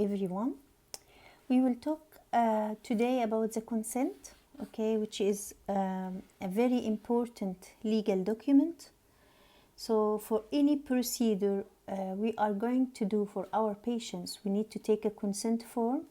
everyone. We will talk today about the consent, okay, which is a very important legal document. So for any procedure we are going to do for our patients, we need to take a consent form.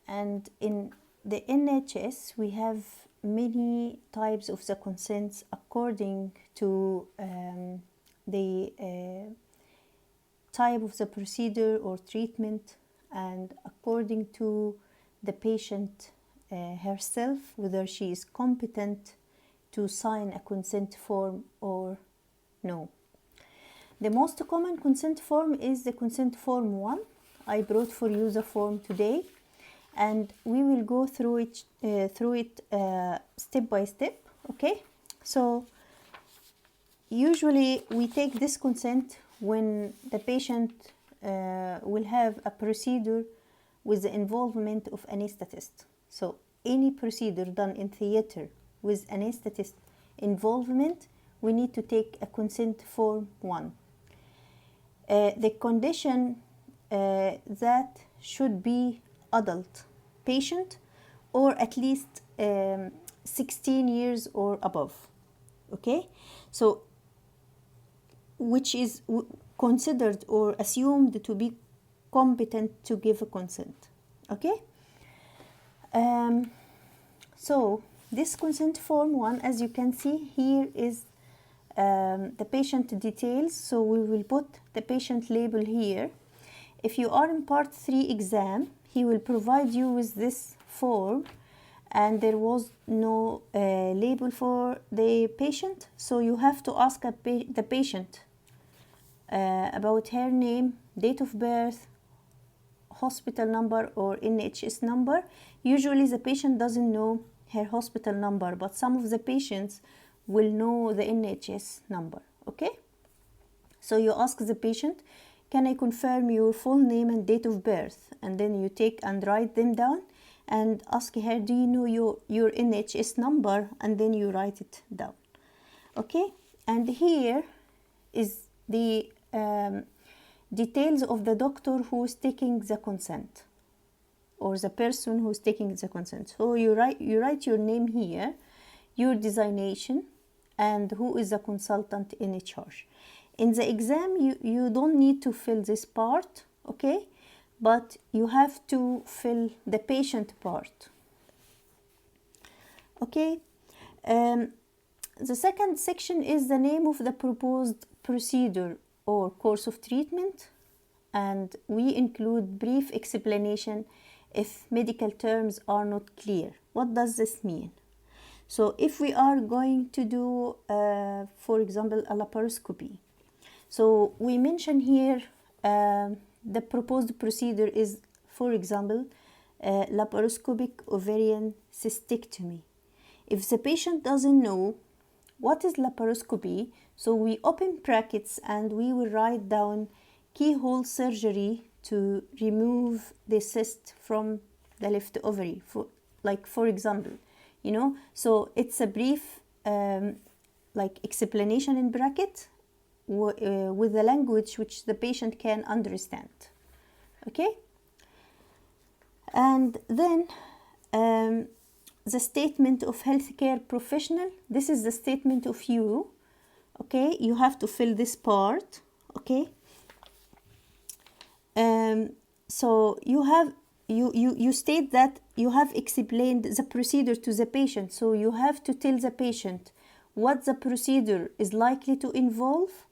And in the NHS, we have many types of the consents according to the type of the procedure or treatment, and according to the patient herself, whether she is competent to sign a consent form or no. The most common consent form is the consent form 1. I brought for you the form today, and we will go through it step by step. Okay, so usually we take this consent when the patient will have a procedure with the involvement of anesthetist. So any procedure done in theater with anesthetist involvement, we need to take a consent form 1. The condition that should be adult patient or at least 16 years or above. Okay, so which is considered or assumed to be competent to give a consent. Okay, so this consent form 1, as you can see here, is the patient details. So we will put the patient label here. If you are in part 3 exam, he will provide you with this form, and there was no label for the patient, so you have to ask the patient about her name, date of birth, hospital number or NHS number. Usually the patient doesn't know her hospital number, but some of the patients will know the NHS number. Okay, so you ask the patient, can I confirm your full name and date of birth? And then you take and write them down and ask her, do you know your NHS number? And then you write it down. Okay, and here is the details of the doctor who is taking the consent, or the person who is taking the consent. So you write your name here, your designation, and who is the consultant in charge. In the exam, you don't need to fill this part, okay, but you have to fill the patient part. Okay, the second section is the name of the proposed procedure or course of treatment, and we include brief explanation if medical terms are not clear. What does this mean? So if we are going to do, for example, a laparoscopy, so we mention here the proposed procedure is, for example, laparoscopic ovarian cystectomy. If the patient doesn't know what is laparoscopy, so we open brackets and we will write down keyhole surgery to remove the cyst from the left ovary, for example, you know. So it's a brief explanation in bracket with the language which the patient can understand. Okay, and then the statement of healthcare professional. This is the statement of you. Okay, you have to fill this part. Okay, so you state that you have explained the procedure to the patient, so you have to tell the patient what the procedure is likely to involve.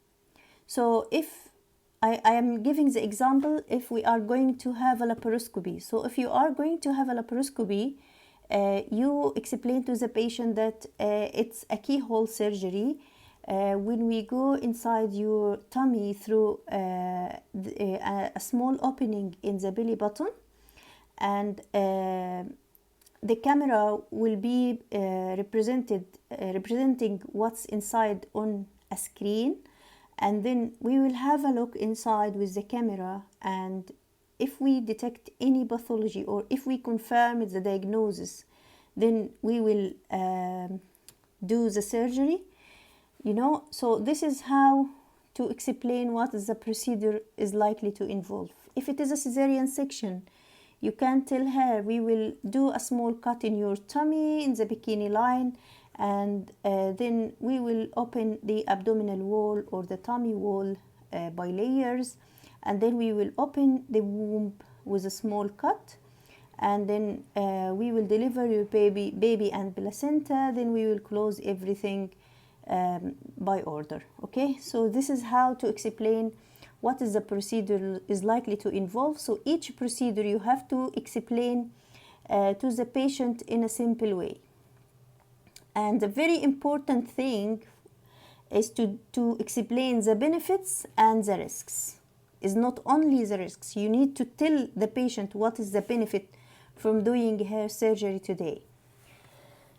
So if I am giving the example, if we are going to have a laparoscopy, so if you are going to have a laparoscopy, you explain to the patient that it's a keyhole surgery. When we go inside your tummy through a small opening in the belly button, and the camera will be representing what's inside on a screen, and then we will have a look inside with the camera, and if we detect any pathology or if we confirm the diagnosis, then we will do the surgery, you know. So this is how to explain what the procedure is likely to involve. if it is a cesarean section, you can tell her, we will do a small cut in your tummy in the bikini line, and then we will open the abdominal wall or the tummy wall by layers, and then we will open the womb with a small cut, and then we will deliver your baby and placenta, then we will close everything by order. Okay, so this is how to explain what is the procedure is likely to involve. So each procedure you have to explain to the patient in a simple way. And the very important thing is to explain the benefits and the risks. It's not only the risks, you need to tell the patient what is the benefit from doing hair surgery today.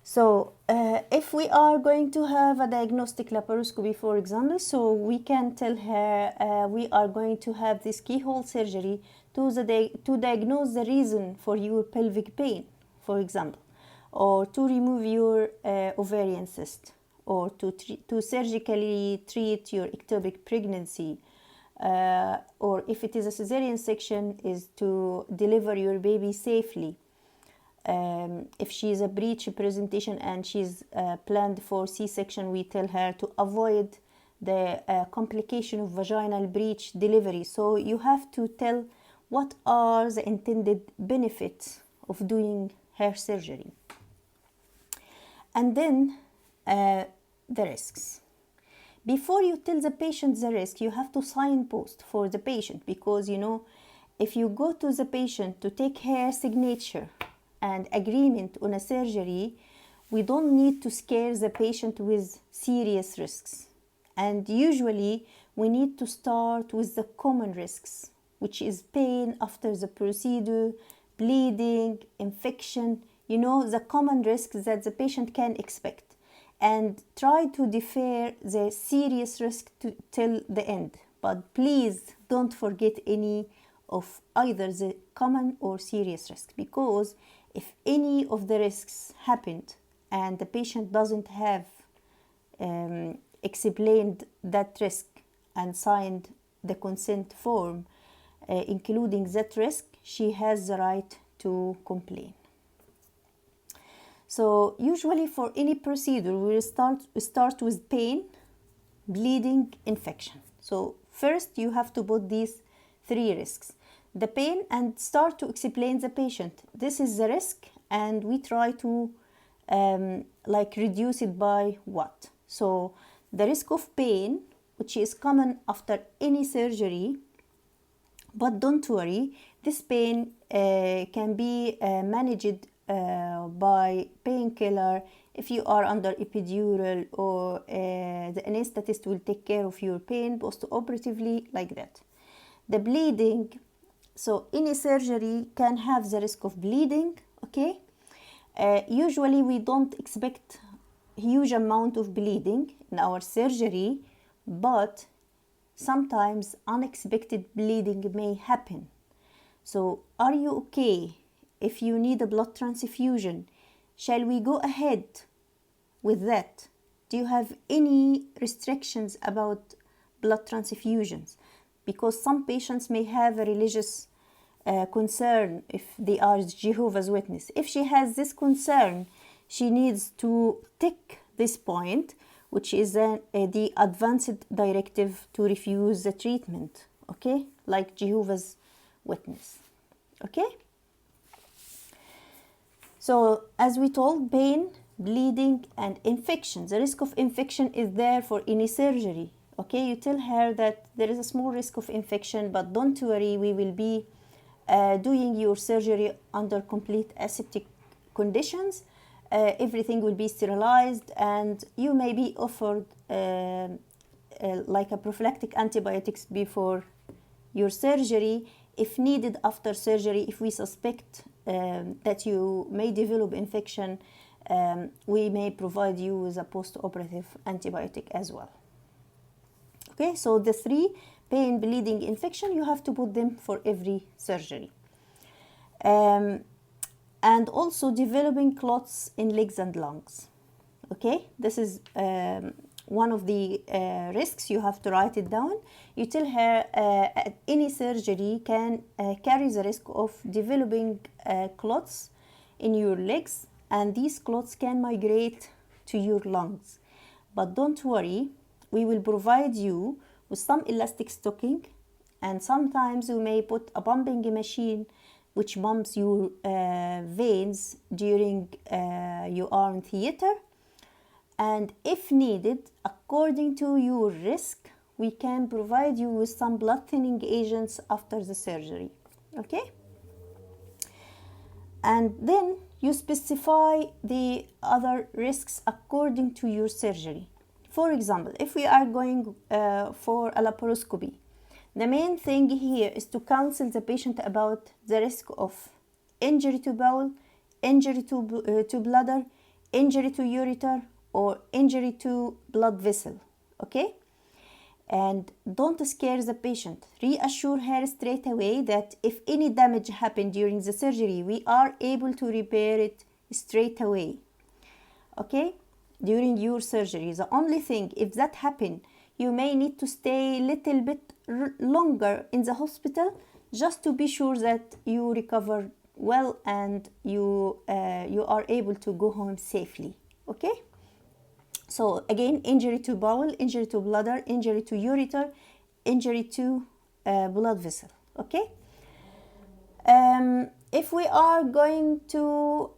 So if we are going to have a diagnostic laparoscopy, for example, so we can tell her we are going to have this keyhole surgery to diagnose the reason for your pelvic pain, for example, or to remove your ovarian cyst, or to surgically treat your ectopic pregnancy, or if it is a cesarean section, is to deliver your baby safely. If she is a breech presentation and she's planned for C-section, we tell her to avoid the complication of vaginal breech delivery. So you have to tell what are the intended benefits of doing hair surgery. And then the risks. Before you tell the patient the risk, you have to signpost for the patient, because if you go to the patient to take her signature and agreement on a surgery, we don't need to scare the patient with serious risks. And usually we need to start with the common risks, which is pain after the procedure, bleeding, infection, the common risks that the patient can expect, and try to defer the serious risk till the end. But please don't forget any of either the common or serious risk, because if any of the risks happened and the patient doesn't have explained that risk and signed the consent form including that risk, she has the right to complain. So usually for any procedure, we start with pain, bleeding, infection. So first you have to put these 3 risks. The pain, and start to explain the patient, this is the risk, and we try to reduce it by what. So the risk of pain, which is common after any surgery, but don't worry, this pain can be managed by painkiller if you are under epidural, or the anesthetist will take care of your pain post-operatively, like that. The bleeding, so any surgery can have the risk of bleeding, okay? Usually we don't expect huge amount of bleeding in our surgery, but sometimes unexpected bleeding may happen. So are you okay if you need a blood transfusion? Shall we go ahead with that? Do you have any restrictions about blood transfusions? Because some patients may have a religious concern if they are Jehovah's Witness. If she has this concern, she needs to tick this point, which is the advanced directive to refuse the treatment, okay? Like Jehovah's Witness, okay? So as we told, pain, bleeding, and infection. The risk of infection is there for any surgery. Okay, you tell her that there is a small risk of infection, but don't worry, we will be doing your surgery under complete aseptic conditions. Everything will be sterilized, and you may be offered like a prophylactic antibiotics before your surgery. If needed after surgery, if we suspect that you may develop infection, we may provide you with a post-operative antibiotic as well. Okay, so the 3, pain, bleeding, infection, you have to put them for every surgery. And also developing clots in legs and lungs. Okay, this is one of the risks. You have to write it down. You tell her any surgery can carry the risk of developing clots in your legs, and these clots can migrate to your lungs. But don't worry, we will provide you with some elastic stocking, and sometimes we may put a pumping machine which pumps your veins during you are in theater. And if needed, according to your risk, we can provide you with some blood thinning agents after the surgery. Okay? And then you specify the other risks according to your surgery. For example, if we are going for a laparoscopy, the main thing here is to counsel the patient about the risk of injury to bowel, injury to bladder, injury to ureter, or injury to blood vessel. Okay? And don't scare the patient. Reassure her straight away that if any damage happened during the surgery, we are able to repair it straight away. Okay? During your surgery, the only thing, if that happened, you may need to stay a little bit longer in the hospital just to be sure that you recover well and you are able to go home safely. Okay? So again, injury to bowel, injury to bladder, injury to ureter, injury to blood vessel. Okay? If we are going to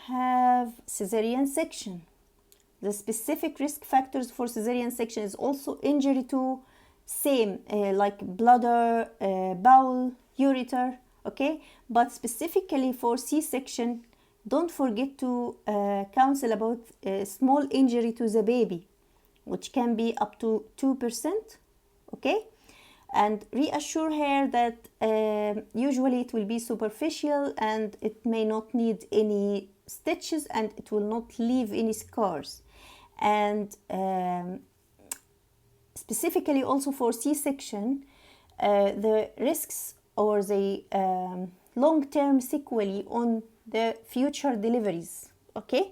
have cesarean section, the specific risk factors for cesarean section is also injury to same like bladder, bowel, ureter. Okay? But specifically for C-section, don't forget to counsel about small injury to the baby, which can be up to 2%. Okay? And reassure her that usually it will be superficial and it may not need any stitches and it will not leave any scars. And specifically also for C-section, the risks or the long-term sequelae on the future deliveries. Okay?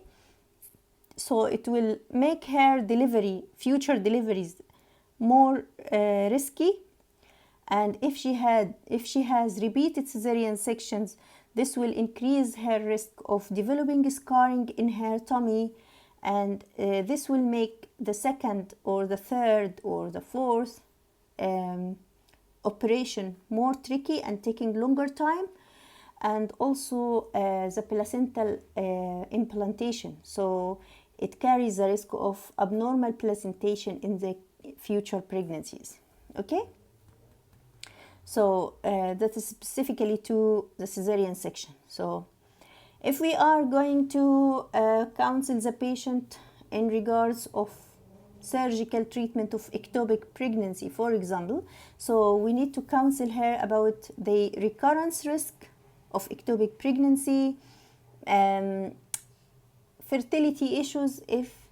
So it will make her future deliveries more risky. And if she has repeated cesarean sections, this will increase her risk of developing scarring in her tummy, and this will make the second or the third or the fourth operation more tricky and taking longer time, and also the placental implantation. So it carries the risk of abnormal placentation in the future pregnancies. Okay? So that is specifically to the cesarean section. So if we are going to counsel the patient in regards of surgical treatment of ectopic pregnancy, for example, so we need to counsel her about the recurrence risk of ectopic pregnancy, fertility issues if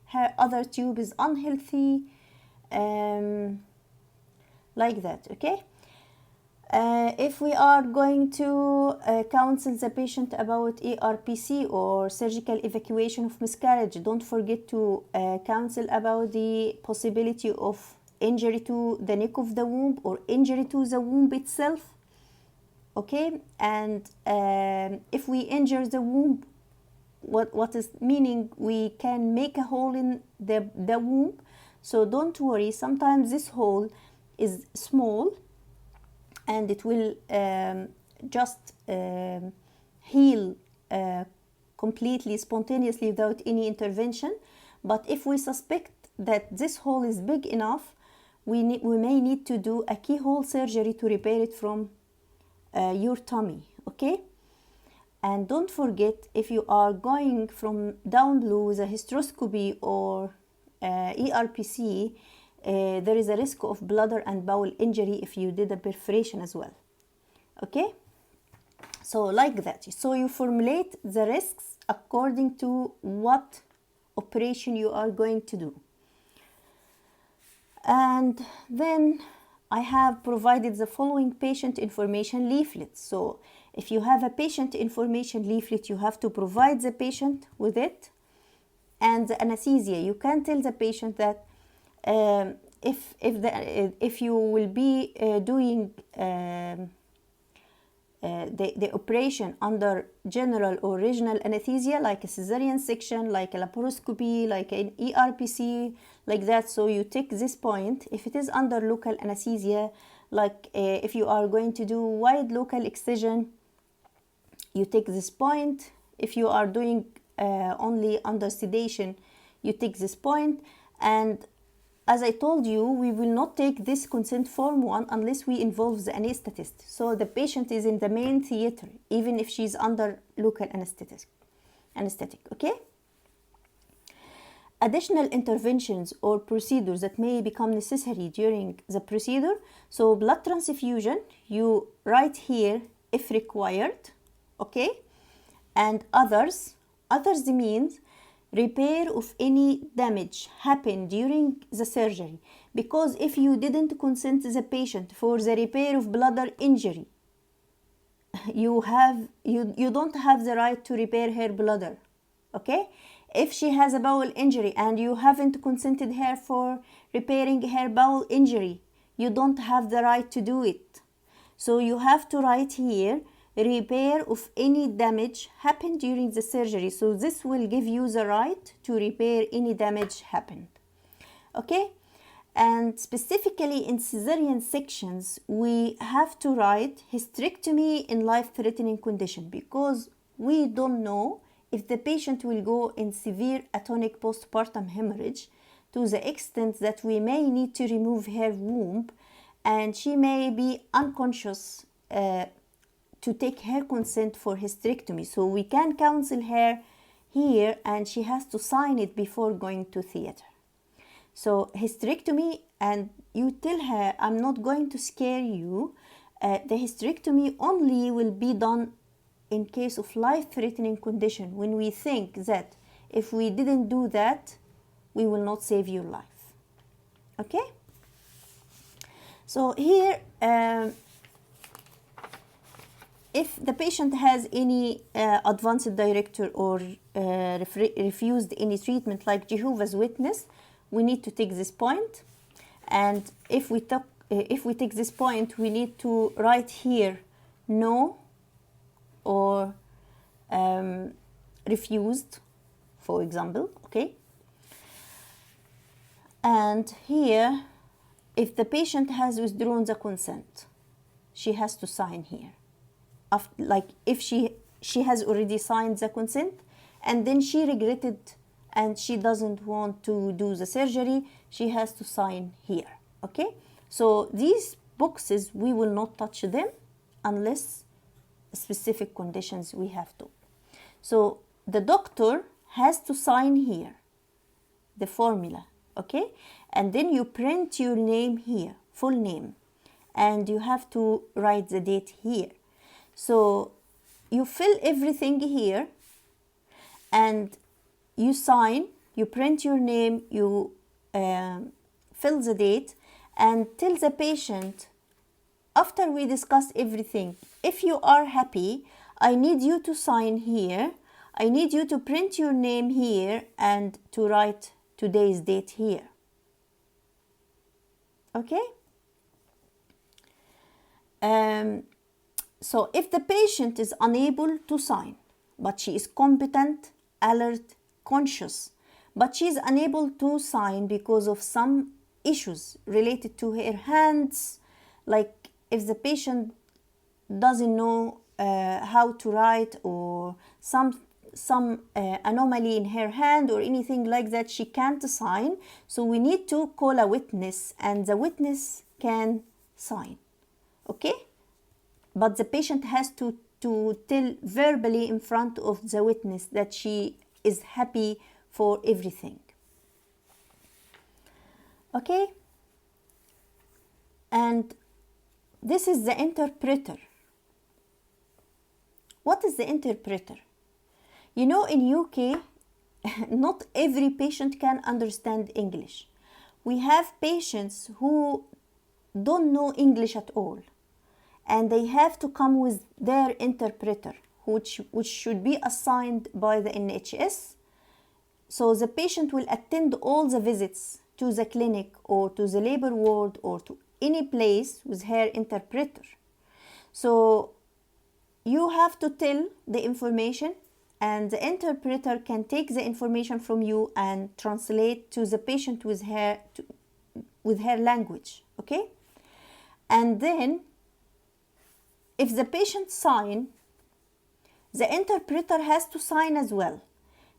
her other tube is unhealthy, like that. Okay? If we are going to counsel the patient about ARPC or surgical evacuation of miscarriage, don't forget to counsel about the possibility of injury to the neck of the womb or injury to the womb itself. Okay? And if we injure the womb, what is meaning we can make a hole in the womb. So don't worry, sometimes this hole is small and it will just heal completely, spontaneously, without any intervention. But if we suspect that this hole is big enough, we may need to do a keyhole surgery to repair it from your tummy. Okay? And don't forget, if you are going from down below with a hysteroscopy or ERPC, there is a risk of bladder and bowel injury if you did a perforation as well. Okay? So like that. So you formulate the risks according to what operation you are going to do. And then I have provided the following patient information leaflets. So if you have a patient information leaflet, you have to provide the patient with it. and the anesthesia. You can tell the patient that if you will be doing the operation under general or regional anesthesia, like a cesarean section, like a laparoscopy, like an ERPC, like that. So you take this point. If it is under local anesthesia, like if you are going to do wide local excision, you take this point. If you are doing only under sedation, you take this point. And as I told you, we will not take this consent form 1 unless we involve the anesthetist. So the patient is in the main theater, even if she's under local anesthetic, okay? Additional interventions or procedures that may become necessary during the procedure. So blood transfusion, you write here if required, okay? And others means repair of any damage happened during the surgery, because if you didn't consent the patient for the repair of bladder injury, you don't have the right to repair her bladder, okay? If she has a bowel injury and you haven't consented her for repairing her bowel injury, you don't have the right to do it. So you have to write here repair of any damage happened during the surgery. So this will give you the right to repair any damage happened, okay? And specifically in cesarean sections, we have to write hysterectomy in life-threatening condition, because we don't know if the patient will go in severe atonic postpartum hemorrhage to the extent that we may need to remove her womb, and she may be unconscious to take her consent for hysterectomy. So we can counsel her here, and she has to sign it before going to theater. So hysterectomy, and you tell her, I'm not going to scare you. The hysterectomy only will be done in case of life-threatening condition, when we think that if we didn't do that, we will not save your life, okay? So here, if the patient has any advanced director or refused any treatment, like Jehovah's Witness, we need to take this point. And if we take this point, we need to write here no or refused, for example, okay? And here, if the patient has withdrawn the consent, she has to sign here. Like if she has already signed the consent and then she regretted and she doesn't want to do the surgery, she has to sign here, okay? So these boxes, we will not touch them unless specific conditions we have to. So the doctor has to sign here the formula, okay? And then you print your name here, full name, and you have to write the date here. So you fill everything here and you sign, you print your name, you fill the date, and tell the patient, after we discuss everything, if you are happy, I need you to sign here, I need you to print your name here and to write today's date here, okay? So if the patient is unable to sign, but she is competent, alert, conscious, but she is unable to sign because of some issues related to her hands, like if the patient doesn't know how to write, or some anomaly in her hand or anything like that, she can't sign. So we need to call a witness, and the witness can sign, okay? But the patient has to tell verbally in front of the witness that she is happy for everything, okay? And this is the interpreter. What is the interpreter? You know, in UK, not every patient can understand English. We have patients who don't know English at all, and they have to come with their interpreter, which should be assigned by the NHS so the patient will attend all the visits to the clinic or to the labor ward or to any place with her interpreter. So you have to tell the information, and the interpreter can take the information from you and translate to the patient with her language, okay? And then if the patient sign, the interpreter has to sign as well,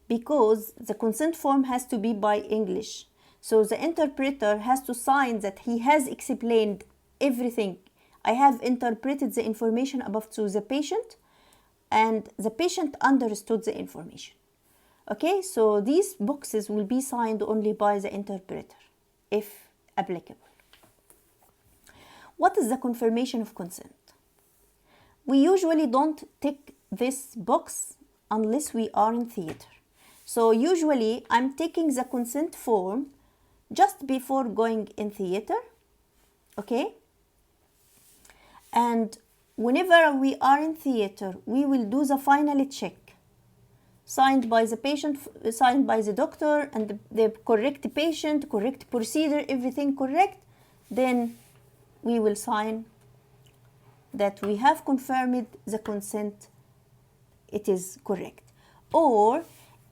because the consent form has to be by English. So the interpreter has to sign that he has explained everything. I have interpreted the information above to the patient, and the patient understood the information. Okay, so these boxes will be signed only by the interpreter, if applicable. What is the confirmation of consent? We usually don't tick this box unless we are in theater. So usually I'm taking the consent form just before going in theater, okay? And whenever we are in theater, we will do the final check, signed by the patient, signed by the doctor, and the correct patient, correct procedure, everything correct. Then we will sign that we have confirmed the consent, it is correct. Or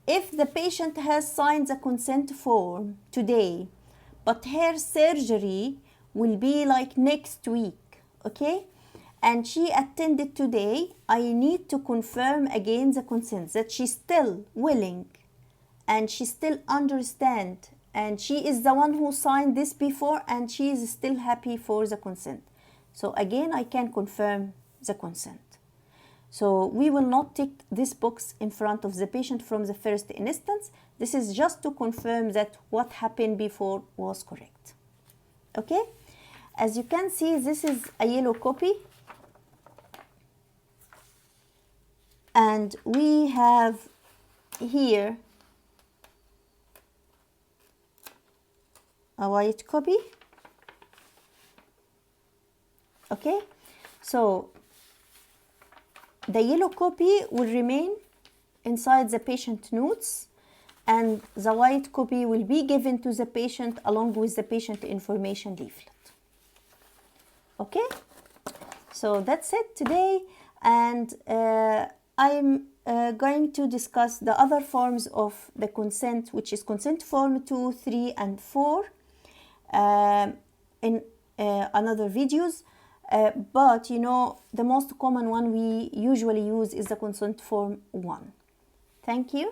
if the patient has signed the consent form today, but her surgery will be like next week, okay? And she attended today, I need to confirm again the consent, that she's still willing and she still understands, and she is the one who signed this before and she is still happy for the consent. So again, I can confirm the consent. So we will not tick this box in front of the patient from the first instance. This is just to confirm that what happened before was correct. Okay? As you can see, this is a yellow copy. And we have here a white copy. Okay? So the yellow copy will remain inside the patient notes, and the white copy will be given to the patient along with the patient information leaflet. Okay, so that's it today, and I'm going to discuss the other forms of the consent, which is consent form 2, 3, and 4 in another videos. But you know, the most common one we usually use is the consent form 1. Thank you.